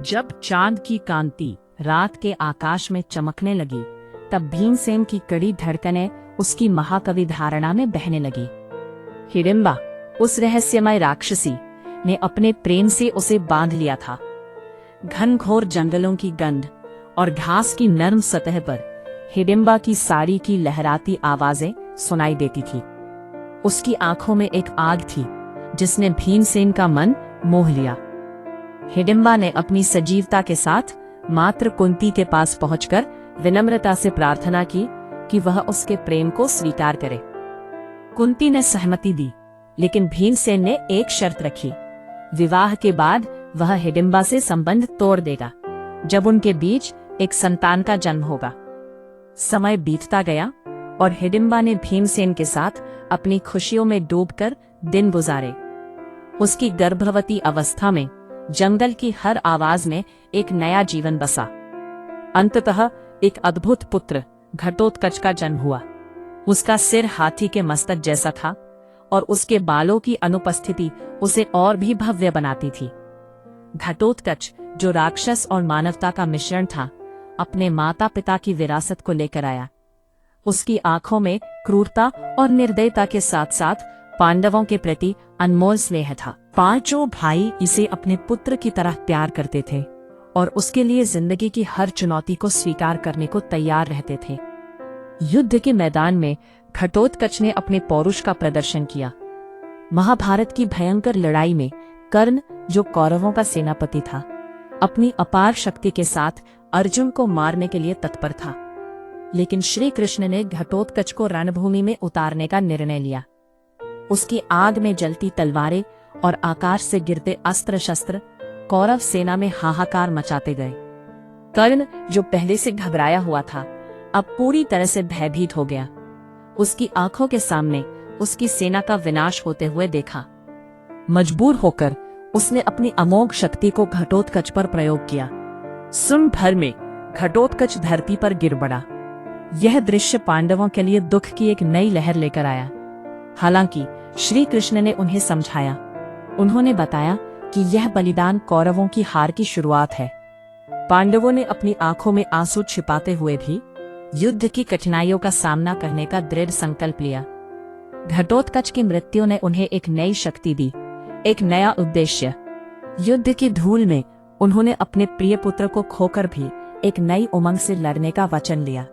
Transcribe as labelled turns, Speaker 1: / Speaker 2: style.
Speaker 1: जब चांद की कांति रात के आकाश में चमकने लगी, तब भीमसेन की कड़ी धड़कनें उसकी महाकवि धारणा में बहने लगी। हिडिंबा, उस रहस्यमय राक्षसी ने अपने प्रेम से उसे बांध लिया था। घनघोर जंगलों की गंध और घास की नर्म सतह पर हिडिंबा की साड़ी की लहराती आवाजें सुनाई देती थी। उसकी आंखों में एक आग थी जिसने भीमसेन का मन मोह लिया। हिडिंबा ने अपनी सजीवता के साथ मात्र कुंती के पास पहुंचकर विनम्रता से प्रार्थना की कि वह उसके प्रेम को स्वीकार करे। कुंती ने सहमति दी, लेकिन भीमसेन ने एक शर्त रखी। विवाह के बाद वह हिडिंबा से संबंध तोड़ देगा जब उनके बीच एक संतान का जन्म होगा। समय बीतता गया और हिडिंबा ने भीमसेन के साथ अपनी खुशियों में डूबकर दिन गुजारे। उसकी गर्भवती अवस्था में जंगल की हर आवाज में एक नया जीवन बसा। अंततः एक अद्भुत पुत्र घटोत्कच का जन्म हुआ। उसका सिर हाथी के मस्तक जैसा था और उसके बालों की अनुपस्थिति उसे और भी भव्य बनाती थी। घटोत्कच, जो राक्षस और मानवता का मिश्रण था, अपने माता पिता की विरासत को लेकर आया। उसकी आंखों में क्रूरता और निर्दयता के साथ साथ पांडवों के प्रति अनमोल स्नेह था। पांचों भाई इसे अपने पुत्र की तरह प्यार करते थे और उसके लिए जिंदगी की हर चुनौती को स्वीकार करने को तैयार रहते थे। युद्ध के मैदान में घटोत्कच ने अपने पौरुष का प्रदर्शन किया। महाभारत की भयंकर लड़ाई में कर्ण, जो कौरवों का सेनापति था, अपनी अपार शक्ति के साथ अर्जुन को मारने के लिए तत्पर था। लेकिन श्री कृष्ण ने घटोत्कच को रणभूमि में उतारने का निर्णय लिया। उसकी आग में जलती तलवारें और आकाश से गिरते अस्त्र शस्त्र कौरव सेना में हाहाकार मचाते गए। कर्ण, जो पहले से घबराया हुआ था, अब पूरी तरह से भयभीत हो गया। उसकी आंखों के सामने उसकी सेना का विनाश होते हुए देखा। मजबूर होकर उसने अपनी अमोघ शक्ति को घटोत्कच पर प्रयोग किया। क्षण भर में घटोत्कच धरती पर गिर पड़ा। यह दृश्य पांडवों के लिए दुख की एक नई लहर लेकर आया। हालांकि श्री कृष्ण ने उन्हें समझाया। उन्होंने बताया कि यह बलिदान कौरवों की हार की शुरुआत है। पांडवों ने अपनी आंखों में आंसू छिपाते हुए भी युद्ध की कठिनाइयों का सामना करने का दृढ़ संकल्प लिया। घटोत्कच की मृत्यु ने उन्हें एक नई शक्ति दी, एक नया उद्देश्य। युद्ध की धूल में उन्होंने अपने प्रिय पुत्र को खोकर भी एक नई उमंग से लड़ने का वचन लिया।